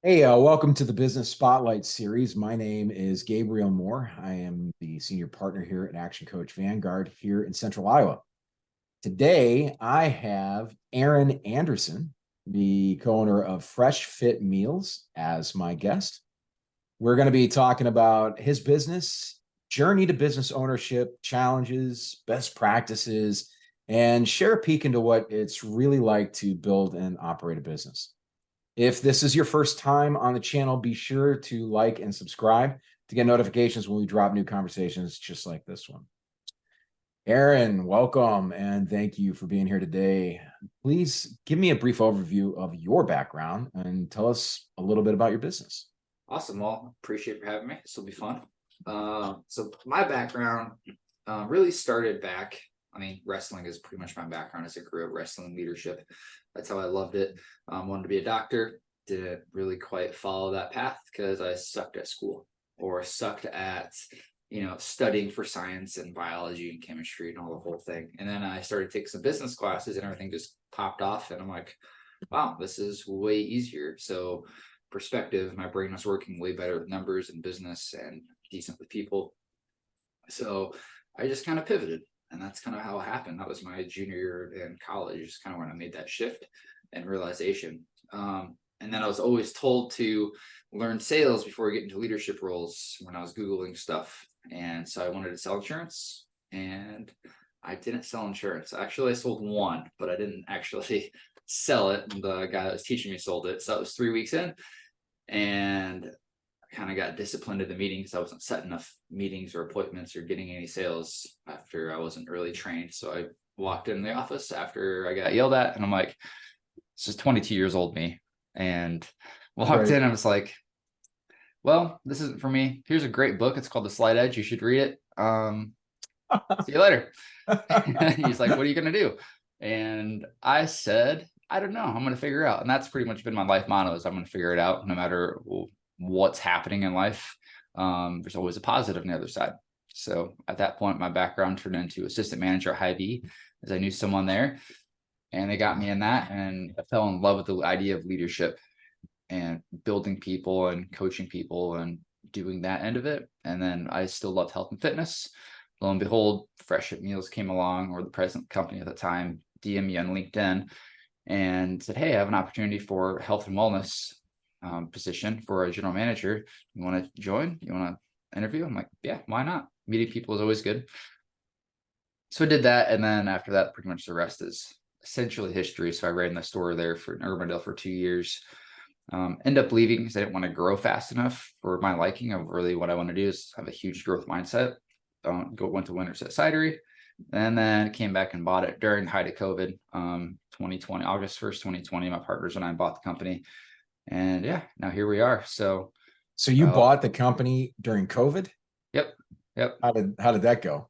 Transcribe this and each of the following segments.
Hey, welcome to the Business Spotlight series. My name is Gabriel Moore. I am the senior partner here at Action Coach Vanguard here in Central Iowa. Today, I have Aaron Anderson, the co-owner of Fresh Fit Meals, as my guest. We're going to be talking about his business, journey to business ownership, challenges, best practices, and share a peek into what it's really like to build and operate a business. If this is your first time on the channel, be sure to like and subscribe to get notifications when we drop new conversations just like this one. Aaron, welcome and thank you for being here today. Please give me a brief overview of your background and tell us a little bit about your business. Awesome. Well, appreciate you for having me. This will be fun. So my background really started back. Wrestling is pretty much my background as I grew up, wrestling leadership. That's how I loved it. Wanted to be a doctor. Didn't really quite follow that path because I sucked at school or sucked at, studying for science and biology and chemistry and all the whole thing. And then I started taking some business classes and everything just popped off. And I'm like, wow, this is way easier. So perspective, my brain was working way better with numbers and business and decent with people. So I just kind of pivoted, and that's kind of how it happened. That was my junior year in college, is kind of when I made that shift and realization. And then I was always told to learn sales before I get into leadership roles when I was Googling stuff. And so I wanted to sell insurance, and I didn't sell insurance. Actually, I sold one, but I didn't actually sell it. The guy that was teaching me sold it. So it was 3 weeks in, and I kind of got disciplined in the meetings. I wasn't setting enough meetings or appointments or getting any sales after I wasn't really trained. So I walked in the office after I got yelled at, and I'm like, this is 22 years old me. And walked in, I was like, well, this isn't for me. Here's a great book. It's called The Slight Edge. You should read it. See you later. He's like, what are you going to do? And I said, I don't know. I'm going to figure it out. And that's pretty much been my life motto, is I'm going to figure it out no matter what's happening in life. There's always a positive on the other side. So at that point, my background turned into assistant manager at Hy-Vee, as I knew someone there, and they got me in that. And I fell in love with the idea of leadership and building people and coaching people and doing that end of it. And then I still loved health and fitness. Lo and behold, Fresh Fit Meals came along, or the present company at the time DM me on LinkedIn and said, hey, I have an opportunity for health and wellness position for a general manager. You want to join? You want to interview? I'm like, yeah, why not? Meeting people is always good. So I did that. And then after that, pretty much the rest is essentially history. So I ran the store there in Urbandale for 2 years. End up leaving because I didn't want to grow fast enough for my liking of really what I want to do is have a huge growth mindset. Went to Winterset Cidery, and then came back and bought it during the height of COVID, 2020, August 1st, 2020. My partners and I bought the company, and yeah, now here we are. So you bought the company during COVID? Yep. How did that go?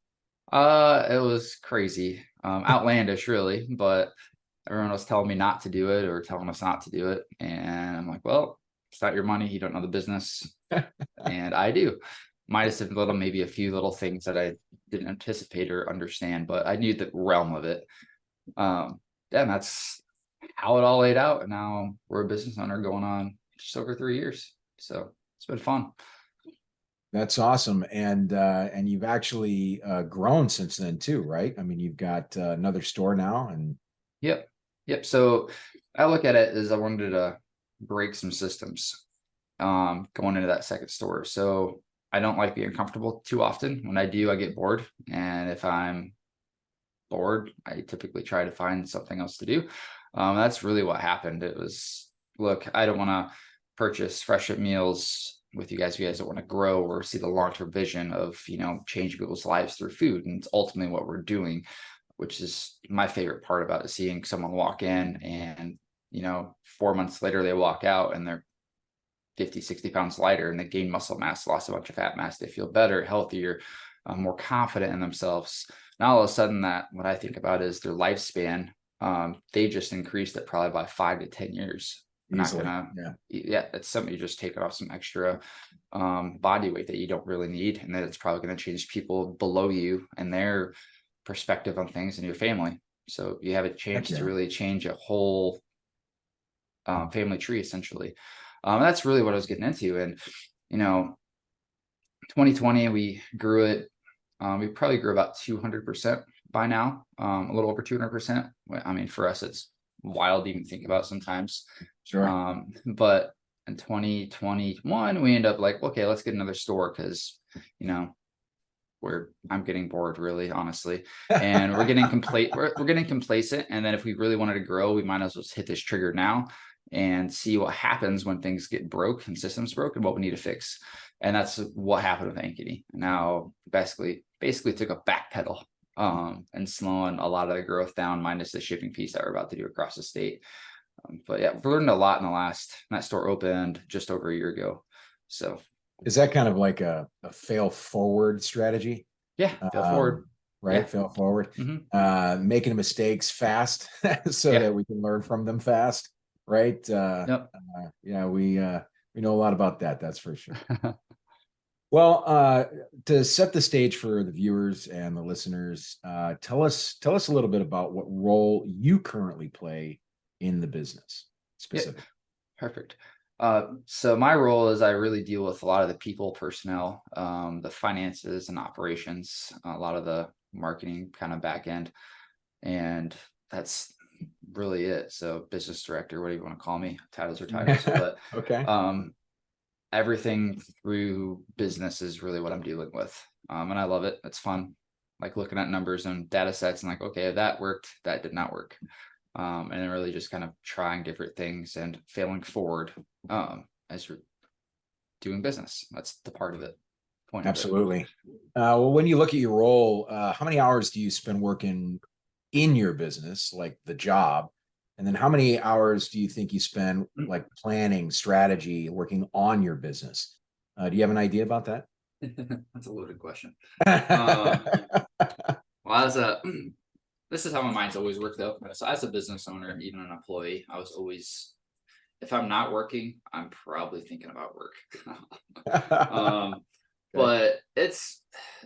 It was crazy, outlandish, really, but everyone was telling me not to do it or telling us not to do it, and I'm like, well, it's not your money. You don't know the business, and I do. Minus maybe a few little things that I didn't anticipate or understand, but I knew the realm of it. And that's how it all laid out. And now we're a business owner going on just over 3 years. So it's been fun. That's awesome. And you've actually grown since then too, right? I mean, you've got another store now and Yep. So I look at it as I wanted to break some systems going into that second store. So I don't like being comfortable too often. When I do, I get bored. And if I'm bored, I typically try to find something else to do. That's really what happened. It was, look, I don't want to purchase Fresh Fit Meals with you guys. You guys don't want to grow or see the long-term vision of, changing people's lives through food. And it's ultimately what we're doing, which is my favorite part about it, seeing someone walk in and, 4 months later they walk out and they're 50, 60 pounds lighter, and they gain muscle mass, lost a bunch of fat mass. They feel better, healthier, more confident in themselves. Now, all of a sudden, that what I think about is their lifespan. They just increased it probably by 5 to 10 years. easily. It's something you just take off some extra body weight that you don't really need. And then it's probably going to change people below you and their perspective on things in your family. So you have a chance to really change a whole family tree, essentially. That's really what I was getting into. And, 2020, we grew it. We probably grew about 200% by now, a little over 200%. I mean, for us, it's wild to even think about sometimes. Sure. But in 2021, we end up like, okay, let's get another store because, I'm getting bored, really, honestly, and we're getting complete. We're getting complacent, and then if we really wanted to grow, we might as well just hit this trigger now and see what happens when things get broke and systems broke and what we need to fix. And that's what happened with Ankeny. Now, basically took a back pedal and slowing a lot of the growth down, minus the shipping piece that we're about to do across the state. But yeah, we've learned a lot in the last. That store opened just over a year ago, so. Is that kind of like a fail forward strategy? Yeah, fail forward. Right? Yeah. Fail forward. Making mistakes fast so Yeah. that we can learn from them fast, right? Yep. Yeah, we know a lot about that, that's for sure. Well, to set the stage for the viewers and the listeners, tell us a little bit about what role you currently play in the business specifically. Perfect. So my role is I really deal with a lot of the people, personnel, the finances and operations, a lot of the marketing kind of back end, and that's really it. So business director, whatever you want to call me, titles are titles, but Okay. everything through business is really what I'm dealing with. And I love it. It's fun. Like looking at numbers and data sets and like, okay, that worked, that did not work. And then really just kind of trying different things and failing forward as you're doing business. That's the part of it. Point Absolutely. Well, when you look at your role, how many hours do you spend working in your business, like the job? And then how many hours do you think you spend like planning, strategy, working on your business? Do you have an idea about that? That's a loaded question. Well, this is how my mind's always worked though. So as a business owner, even an employee, I was always, if I'm not working, I'm probably thinking about work. But it's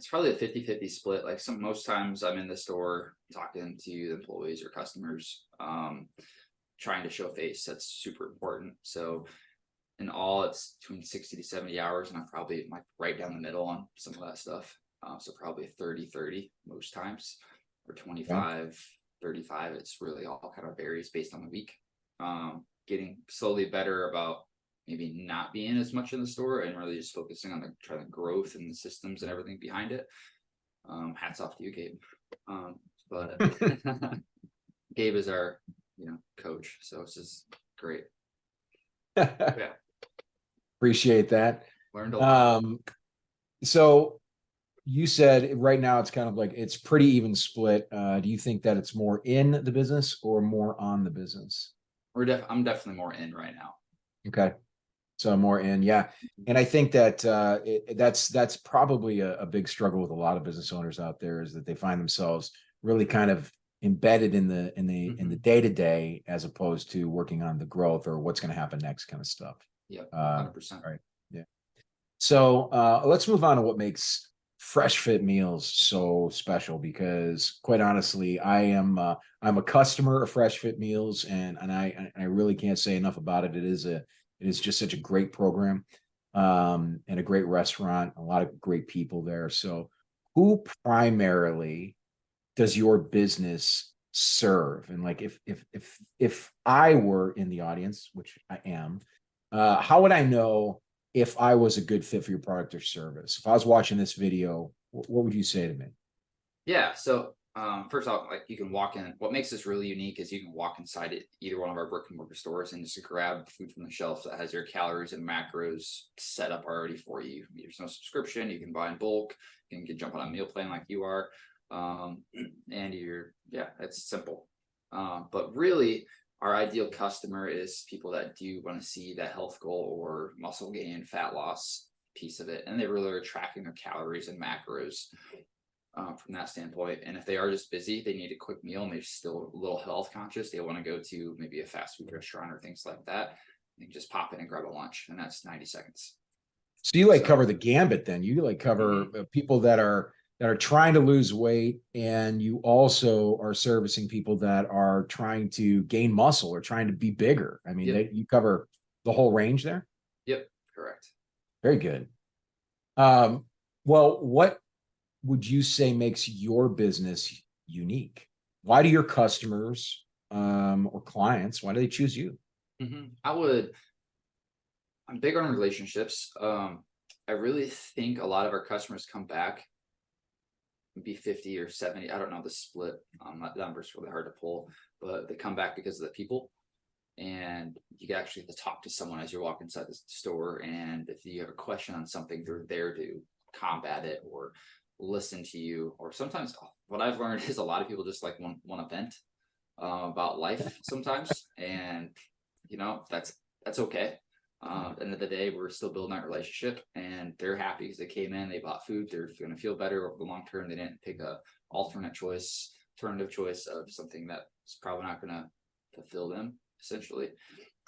probably a 50-50 split. Like most times I'm in the store talking to the employees or customers, trying to show face. That's super important. So in all, it's between 60 to 70 hours, and I'm probably like right down the middle on some of that stuff. So probably 30-30 most times, or 25-35. It's really all kind of varies based on the week. Getting slowly better about maybe not being as much in the store and really just focusing on the growth and the systems and everything behind it. Hats off to you, Gabe. But Gabe is our coach, so this is great. Yeah, appreciate that. Learned a lot. So you said right now it's kind of like it's pretty even split. Do you think that it's more in the business or more on the business? I'm definitely more in right now. Okay. So more in, yeah. And I think that that's probably a big struggle with a lot of business owners out there, is that they find themselves really kind of embedded in the day-to-day as opposed to working on the growth or what's going to happen next kind of stuff. Yeah, 100%. Right. Yeah. So let's move on to what makes Fresh Fit Meals so special, because quite honestly, I'm a customer of Fresh Fit Meals, and I really can't say enough about it. It is just such a great program, and a great restaurant, a lot of great people there. So who primarily does your business serve? And like if I were in the audience, which I am, how would I know if I was a good fit for your product or service? If I was watching this video, what would you say to me? Yeah. So first off, like you can walk in. What makes this really unique is you can walk inside either one of our brick and mortar stores and just grab food from the shelf that has your calories and macros set up already for you. There's no subscription. You can buy in bulk. You can jump on a meal plan like you are. And it's simple. But really, our ideal customer is people that do want to see that health goal or muscle gain, fat loss piece of it, and they really are tracking their calories and macros from that standpoint. And if they are just busy, they need a quick meal, and they're still a little health conscious, they want to go to maybe a fast food restaurant or things like that, and just pop in and grab a lunch, and that's 90 seconds. So you cover the gambit then. You cover people that are trying to lose weight, and you also are servicing people that are trying to gain muscle or trying to be bigger. I mean, you cover the whole range there? Yep, correct. Very good. Well, what would you say makes your business unique? Why do your customers or clients, why do they choose you? I'm big on relationships. I really think a lot of our customers come back, be 50 or 70. I don't know the split. That number's really hard to pull, but they come back because of the people. And you can actually have to talk to someone as you walk inside the store. And if you have a question on something, they're there to combat it or listen to you. Or sometimes what I've learned is a lot of people just like want to vent about life sometimes. And that's okay. At the end of the day, we're still building that relationship, and they're happy because they came in, they bought food, they're going to feel better over the long term. They didn't pick a alternative choice of something that's probably not going to fulfill them, essentially.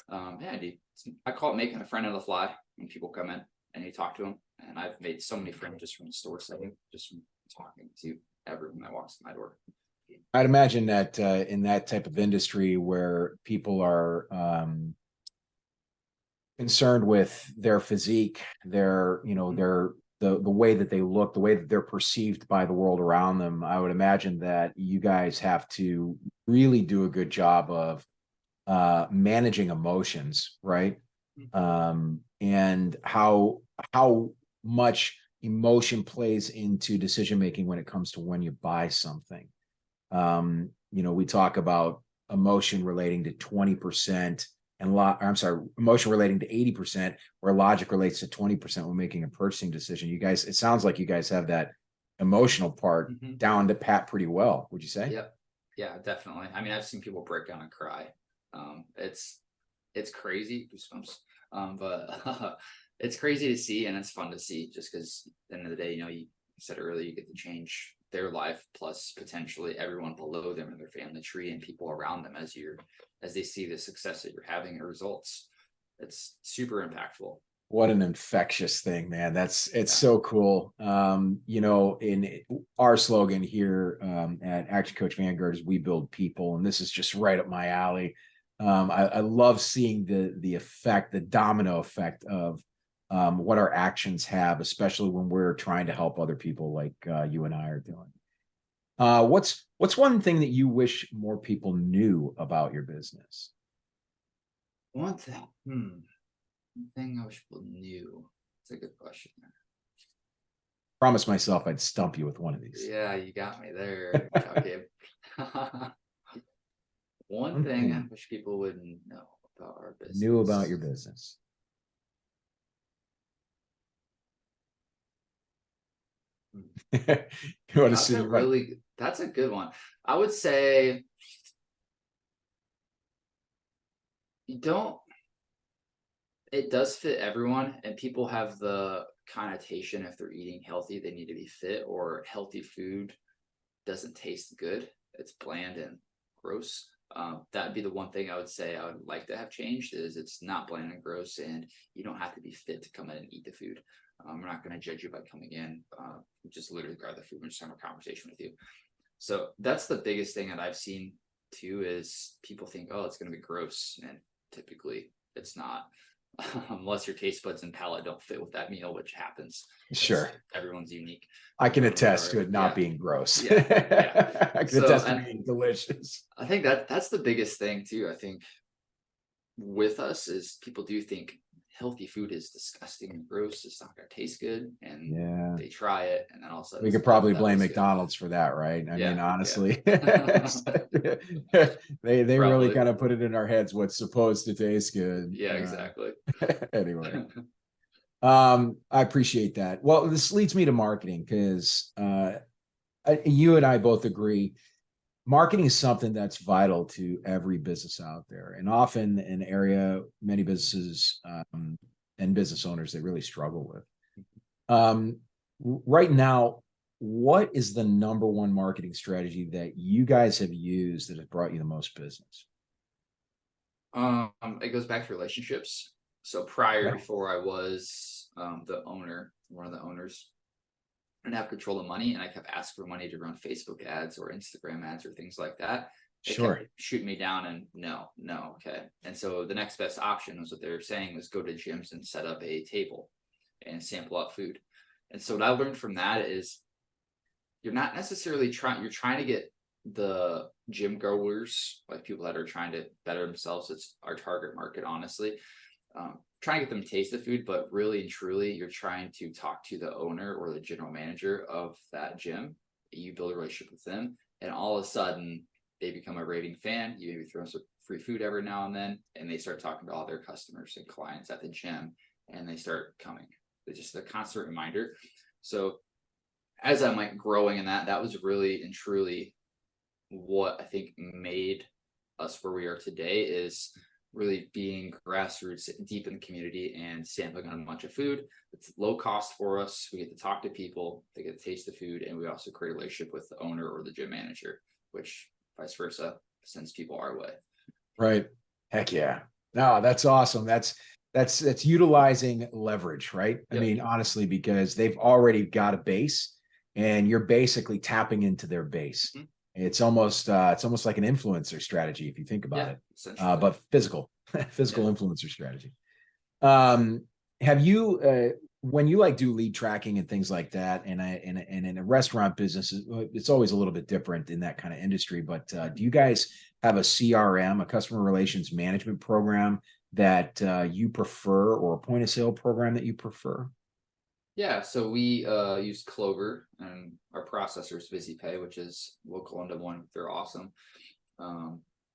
I call it making a friend on the fly when people come in and you talk to them. And I've made so many friends just from the store setting, just from talking to everyone that walks in my door. I'd imagine that in that type of industry where people are concerned with their physique, their, the way that they look, the way that they're perceived by the world around them, I would imagine that you guys have to really do a good job of managing emotions, right? And how much emotion plays into decision making when it comes to when you buy something. We talk about emotion relating to 20% and emotion relating to 80%, where logic relates to 20% when making a purchasing decision. You guys, it sounds like you guys have that emotional part down to pat pretty well, would you say? Yep. Yeah, definitely. I mean, I've seen people break down and cry. It's crazy, goosebumps. But it's crazy to see, and it's fun to see, just because at the end of the day, you said earlier, you get to change their life, plus potentially everyone below them in their family tree and people around them as they see the success that you're having and results. It's super impactful. What an infectious thing, man. It's so cool. In our slogan here at Action Coach Vanguard is we build people, and this is just right up my alley. I love seeing the effect, the domino effect of what our actions have, especially when we're trying to help other people like you and I are doing. What's one thing that you wish more people knew about your business? One thing I wish people knew. It's a good question. Promise myself I'd stump you with one of these. Yeah, you got me there. Okay. One thing I wish people would know about our business. Knew about your business. That's a good one. I would say it does fit everyone, and people have the connotation, if they're eating healthy, they need to be fit, or healthy food doesn't taste good. It's bland and gross. That'd be the one thing I would say I would like to have changed, is it's not bland and gross, and you don't have to be fit to come in and eat the food. We're not going to judge you by coming in. Just literally grab the food and just have a conversation with you. So that's the biggest thing that I've seen too, is people think, oh, it's going to be gross, and typically it's not. Unless your taste buds and palate don't fit with that meal, which happens. Sure. Everyone's unique. I can attest to it not being gross. Yeah. I can attest to being delicious. I think that's the biggest thing too. I think with us is people do think healthy food is disgusting and gross. It's not going to taste good. And they try it, and then all of a sudden we could probably blame McDonald's for that, right? I mean, honestly, they really kind of put it in our heads what's supposed to taste good. Yeah, exactly. Anyway, I appreciate that. Well, this leads me to marketing, because you and I both agree marketing is something that's vital to every business out there, and often an area many businesses and business owners, they really struggle with. Right now, what is the number one marketing strategy that you guys have used that has brought you the most business? It goes back to relationships. So before I was one of the owners, and have control of money, and I kept asking for money to run Facebook ads or Instagram ads or things like that. They kept Sure. shooting me down and no, okay. And so the next best option was what they were saying was go to gyms and set up a table and sample out food. And so what I learned from that is you're not necessarily you're trying to get the gym goers, like people that are trying to better themselves. It's our target market, honestly. Trying to get them to taste the food, but really and truly, you're trying to talk to the owner or the general manager of that gym. You build a relationship with them, and all of a sudden, they become a raving fan. You maybe throw some free food every now and then, and they start talking to all their customers and clients at the gym, and they start coming. It's just a constant reminder. So as I'm like growing in that was really and truly what I think made us where we are today is really being grassroots deep in the community and sampling on a bunch of food. It's low cost for us. We get to talk to people, they get to taste the food, and we also create a relationship with the owner or the gym manager, which vice versa sends people our way. Right. Heck yeah. No, that's awesome. That's utilizing leverage, right? I Yep. mean, honestly, because they've already got a base and you're basically tapping into their base. Mhm. It's almost like an influencer strategy if you think about Yeah, it. essentially. But physical Yeah. influencer strategy. Have you when you like do lead tracking and things like that, and in a restaurant business, it's always a little bit different in that kind of industry. But do you guys have a CRM, a customer relations management program that you prefer, or a point of sale program that you prefer? Yeah, so we use Clover and our processor is VisiPay, which is local and one. They're awesome.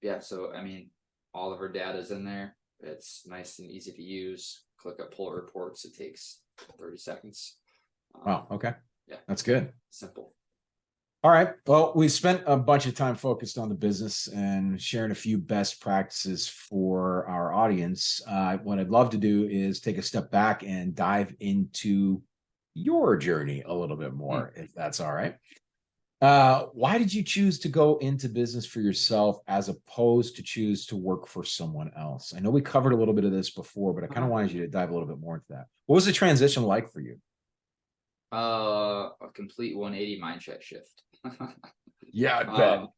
Yeah, so I mean, all of our data is in there. It's nice and easy to use. Click up pull reports. It takes 30 seconds. Wow. Okay. Yeah, That's good. simple. All right. Well, we spent a bunch of time focused on the business and sharing a few best practices for our audience. What I'd love to do is take a step back and dive into your journey a little bit more, if that's all right. Why did you choose to go into business for yourself as opposed to choose to work for someone else? I know we covered a little bit of this before, but I kind of wanted you to dive a little bit more into that. What was the transition like for you? A complete 180 mindset shift. Yeah, I bet.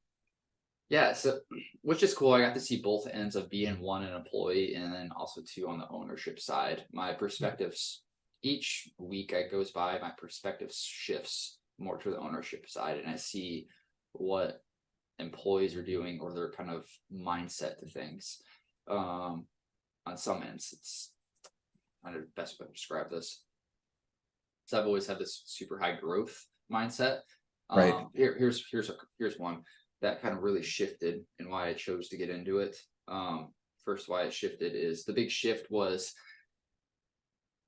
Yeah, so which is cool. I got to see both ends of being one an employee and then also two on the ownership side. My perspectives each week I goes by, my perspective shifts more to the ownership side, and I see what employees are doing or their kind of mindset to things. On some ends, it's kind of the best way to describe this. So I've always had this super high growth mindset. Right. Here's one that kind of really shifted and why I chose to get into it. First, why it shifted is the big shift was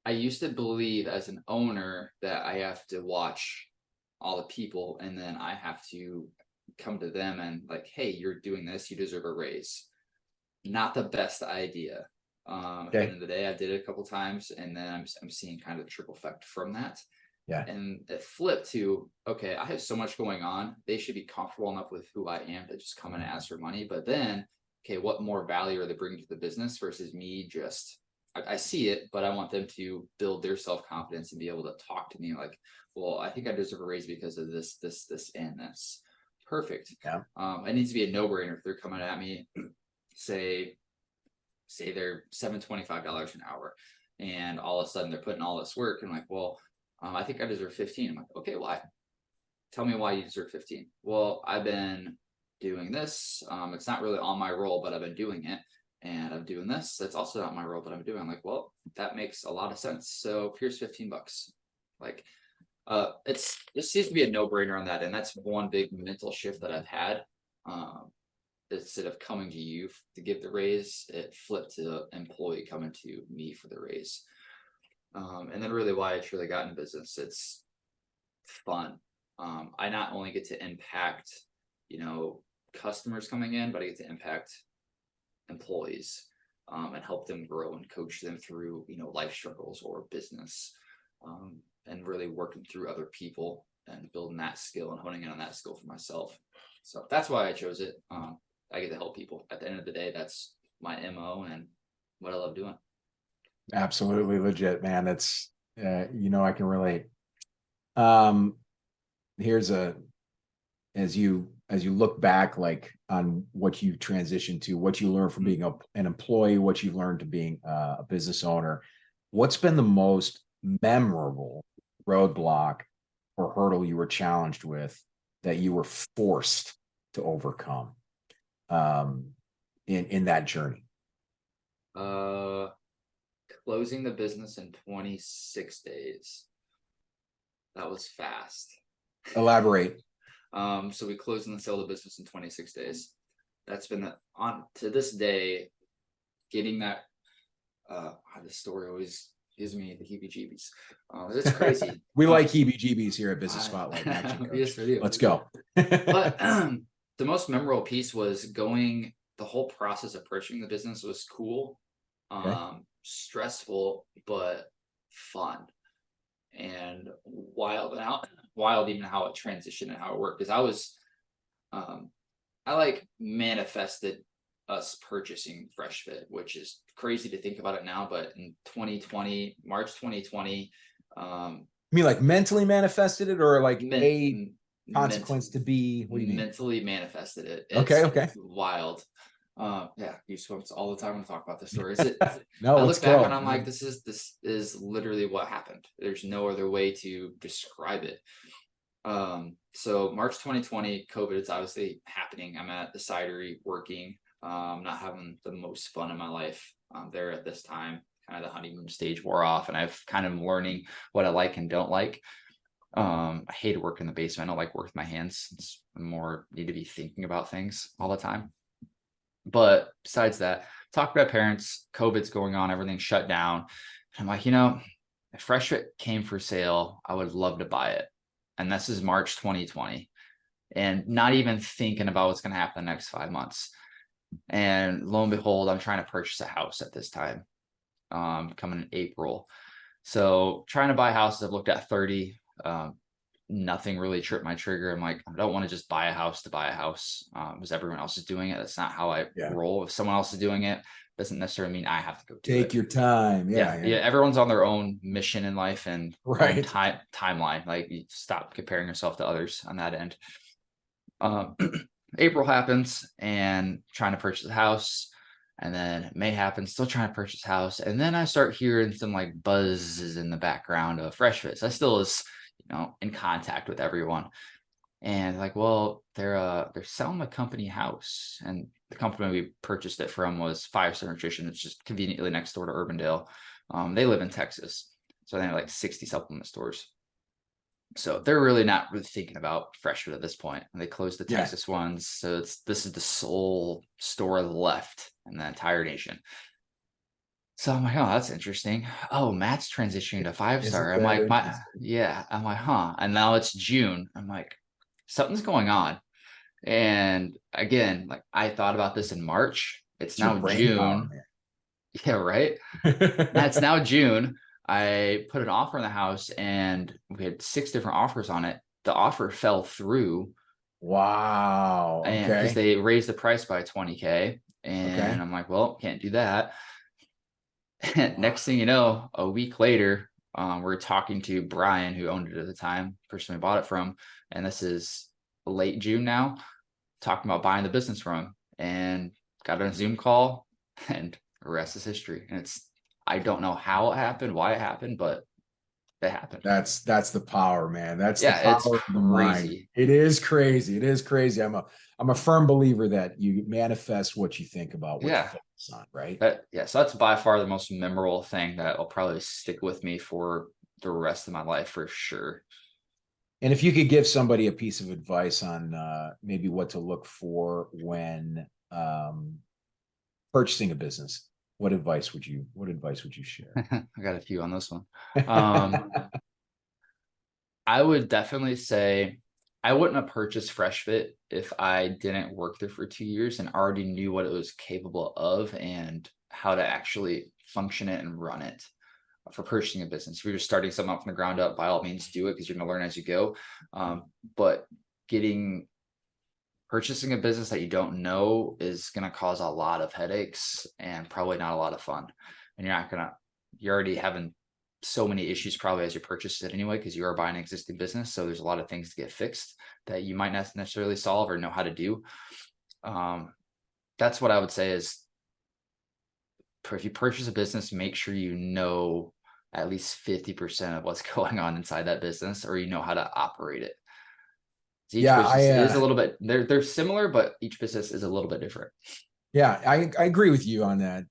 I used to believe as an owner that I have to watch all the people and then I have to come to them and like, hey, you're doing this, you deserve a raise. Not the best idea. At the end of the day, I did it a couple times, and then I'm seeing kind of the trickle effect from that. Yeah. And it flipped to, okay, I have so much going on. They should be comfortable enough with who I am to just come in and ask for money. But then, okay, what more value are they bringing to the business versus me just, I see it, but I want them to build their self-confidence and be able to talk to me like, well, I think I deserve a raise because of this, and this. Perfect. Yeah. It needs to be a no-brainer if they're coming at me, say they're $725 an hour, and all of a sudden they're putting all this work and like, well, I think I deserve 15. I'm like, okay, why? Tell me why you deserve 15. Well, I've been doing this. It's not really on my role, but I've been doing it, and I'm doing this. That's also not my role, but I'm doing. I'm like, well, that makes a lot of sense. So here's $15. Like, it seems to be a no-brainer on that, and that's one big mental shift that I've had. Instead of coming to you to give the raise, it flipped to the employee coming to me for the raise. And then really why I truly got in business, it's fun. I not only get to impact, customers coming in, but I get to impact employees, and help them grow and coach them through, life struggles or business, and really working through other people and building that skill and honing in on that skill for myself. So that's why I chose it. I get to help people. At the end of the day, that's my MO and what I love doing. Absolutely legit, man. That's I can relate. Here's as you as you look back, like on what you transitioned to, what you learned from being an employee, what you've learned to being a business owner, what's been the most memorable roadblock or hurdle you were challenged with that you were forced to overcome in that journey? Closing the business in 26 days. That was fast. Elaborate. So we closed and sell the business in 26 days. That's been on to this day, getting that. This story always gives me the heebie-jeebies. It's crazy. We like heebie-jeebies here at Business Spotlight. Yes, we do. Let's go. But the most memorable piece was going. The whole process of purchasing the business was cool, Okay. stressful, but fun and wild even how it transitioned and how it worked. Because I like manifested us purchasing Fresh Fit, which is crazy to think about it now, but in 2020, March 2020, you mean like mentally manifested it, or like a consequence to be? What do you mean? Mentally manifested it. Okay. Wild. Yeah, goosebumps all the time when I talk about this story. Is it? No, I let's look back go. and I'm like, this is literally what happened. There's no other way to describe it. So March 2020, COVID is obviously happening. I'm at the cidery working, not having the most fun in my life there at this time. Kind of the honeymoon stage wore off, and I've kind of learning what I like and don't like. I hate to work in the basement. I don't like work with my hands. It's more need to be thinking about things all the time. But besides that, talk to my parents, COVID's going on, everything's shut down. And I'm like, if Fresh Fit came for sale, I would love to buy it. And this is March 2020. And not even thinking about what's going to happen the next 5 months. And lo and behold, I'm trying to purchase a house at this time, coming in April. So trying to buy houses, I've looked at 30. Nothing really tripped my trigger. I'm like, I don't want to just buy a house to buy a house because everyone else is doing it. That's not how I roll. If someone else is doing it, doesn't necessarily mean I have to go do it. Take your time. Yeah. Everyone's on their own mission in life and right timeline. Like, you stop comparing yourself to others on that end. April happens and trying to purchase a house. And then May happens, still trying to purchase a house. And then I start hearing some like buzzes in the background of Fresh Fit. So I still is, in contact with everyone. And like, well, they're selling the company house. And the company we purchased it from was 5 Star Nutrition. It's just conveniently next door to Urbandale. They live in Texas. So they have like 60 supplement stores. So they're really not really thinking about Fresh Fit at this point. And they closed the Texas ones. So this is the sole store left in the entire nation. So I'm like, oh, that's interesting. Oh, Matt's transitioning to 5 Star. I'm like, I'm like, huh. And now it's June. I'm like, something's going on. And again, like, I thought about this in March. It's now June. Yeah, right. That's now June. I put an offer in the house and we had 6 different offers on it. The offer fell through. Wow. And because they raised the price by $20K. And I'm like, well, can't do that. Next thing you know, a week later, we're talking to Brian, who owned it at the time, person we bought it from. And this is late June now, talking about buying the business from him, and got on a Zoom call, and the rest is history. And I don't know how it happened, why it happened, but it happened. That's the power, man. That's the power of the mind. It is crazy. It is crazy. I'm a firm believer that you manifest what you think about, what you focus on, right? So that's by far the most memorable thing that will probably stick with me for the rest of my life for sure. And if you could give somebody a piece of advice on maybe what to look for when purchasing a business, what advice would you share? I got a few on this one. I would definitely say I wouldn't have purchased Fresh Fit if I didn't work there for 2 years and already knew what it was capable of and how to actually function it and run it. For purchasing a business, if you're just starting something up from the ground up, by all means do it, because you're going to learn as you go. But purchasing a business that you don't know is going to cause a lot of headaches and probably not a lot of fun. And you're already having so many issues probably as you purchase it anyway, because you are buying an existing business. So there's a lot of things to get fixed that you might not necessarily solve or know how to do. That's what I would say is, if you purchase a business, make sure you know at least 50% of what's going on inside that business, or you know how to operate it. Each Yeah, business is a little bit, they're similar, but each business is a little bit different. yeah, I agree with you on that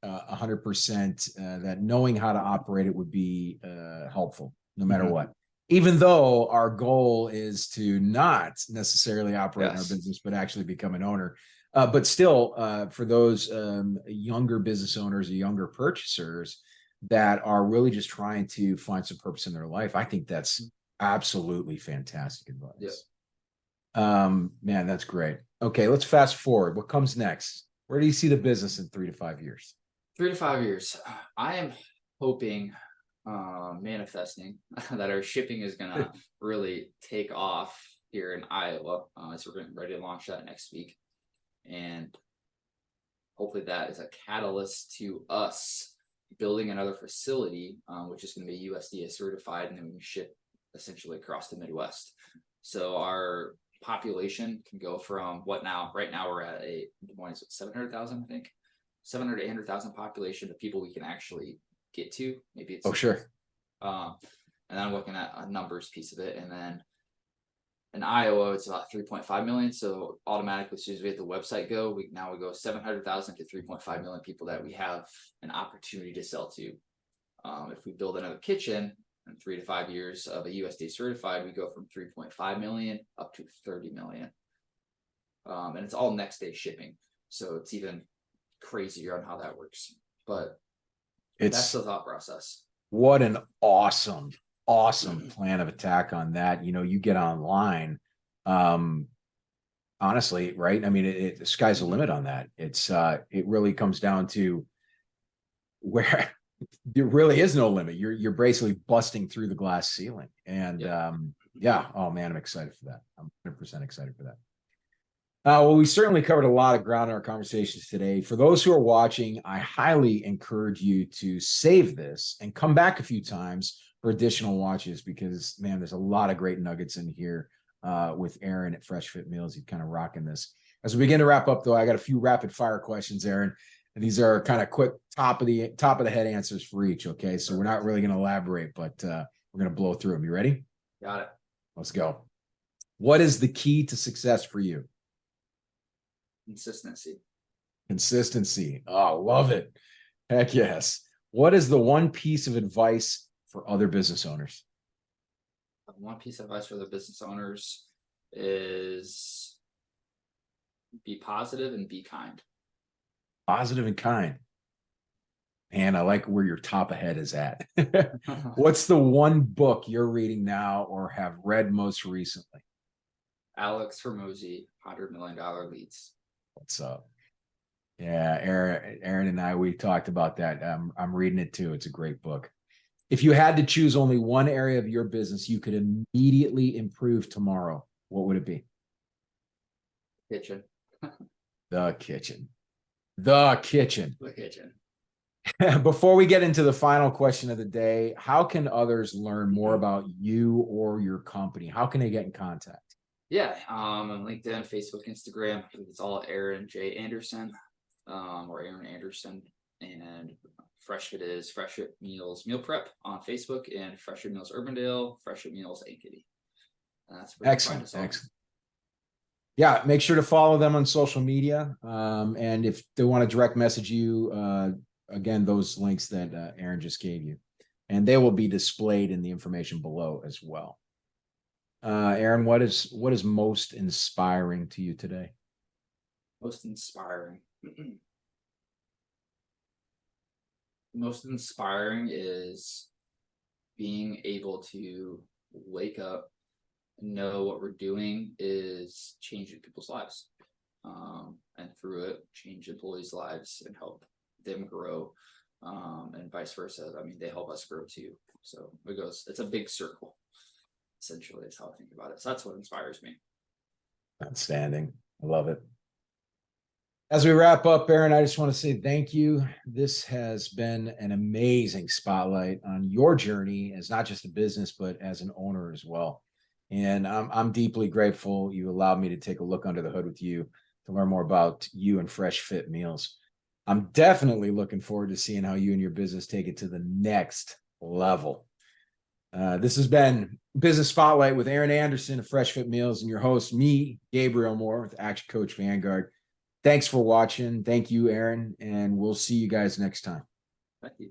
100%. That knowing how to operate it would be helpful no matter Mhm. what. Even though our goal is to not necessarily operate in our Yes. business, but actually become an owner. But still, for those younger business owners or younger purchasers that are really just trying to find some purpose in their life, I think that's absolutely fantastic Yep. advice. Man, that's great. Okay, let's fast forward. What comes next? Where do you see the business in 3 to 5 years? 3 to 5 years. I am hoping, manifesting that our shipping is gonna really take off here in Iowa. So we're getting ready to launch that next week, and hopefully that is a catalyst to us building another facility, which is going to be USDA certified, and then we can ship essentially across the Midwest. So our population can go from what now, right now we're at a 700,000, I think, 700 to 800,000 population of people we can actually get to. Maybe it's, Oh, sure. and then I'm looking at a numbers piece of it. And then in Iowa, it's about 3.5 million. So automatically, as soon as we hit the website go, we go 700,000 to 3.5 million people that we have an opportunity to sell to. If we build another kitchen in 3 to 5 years of a USDA certified, we go from 3.5 million up to 30 million. And it's all next day shipping. So it's even crazier on how that works. But that's the thought process. What an awesome plan of attack on that. You get online. Honestly, right? I mean, the sky's the limit on that. It really comes down to where there really is no limit. You're basically busting through the glass ceiling. And yeah, oh man, I'm excited for that. I'm 100% excited for that. Well, we certainly covered a lot of ground in our conversations today. For those who are watching, I highly encourage you to save this and come back a few times for additional watches, because, man, there's a lot of great nuggets in here with Aaron at Fresh Fit Meals. He's kind of rocking this. As we begin to wrap up, though, I got a few rapid fire questions, Aaron. And these are kind of quick top of the head answers for each. Okay, so we're not really going to elaborate, but we're going to blow through them. You ready? Got it. Let's go. What is the key to success for you? Consistency. Consistency. Oh, love it. Heck yes. What is the one piece of advice for other business owners? One piece of advice for the business owners is be positive and be kind. Positive and kind. And I like where your top of head is at. What's the one book you're reading now or have read most recently? Alex Hormozi, $100 million leads. What's up? Yeah, Aaron and I, we talked about that. I'm reading it too. It's a great book. If you had to choose only one area of your business you could immediately improve tomorrow, what would it be? Kitchen. The kitchen. The kitchen. The kitchen. Before we get into the final question of the day, how can others learn more about you or your company? How can they get in contact? Yeah, on LinkedIn, Facebook, Instagram. It's all Aaron J. Anderson, or Aaron Anderson. And Fresh Fit is Fresh Fit Meals Meal Prep on Facebook, and Fresh Fit Meals Urbandale, Fresh Fit Meals Ankeny. That's excellent. Yeah, make sure to follow them on social media. And if they want to direct message you, again, those links that Aaron just gave you, and they will be displayed in the information below as well. Aaron, what is most inspiring to you today? Most inspiring. Most inspiring is being able to wake up and know what we're doing is changing people's lives. And through it, change employees' lives and help them grow. And vice versa. I mean, they help us grow too. So it's a big circle, essentially, is how I think about it. So that's what inspires me. Outstanding. I love it. As we wrap up, Aaron, I just want to say thank you. This has been an amazing spotlight on your journey as not just a business, but as an owner as well. And I'm deeply grateful you allowed me to take a look under the hood with you to learn more about you and Fresh Fit Meals. I'm definitely looking forward to seeing how you and your business take it to the next level. This has been Business Spotlight with Aaron Anderson of Fresh Fit Meals and your host, me, Gabriel Moore with Action Coach Vanguard. Thanks for watching. Thank you, Aaron, and we'll see you guys next time. Thank you.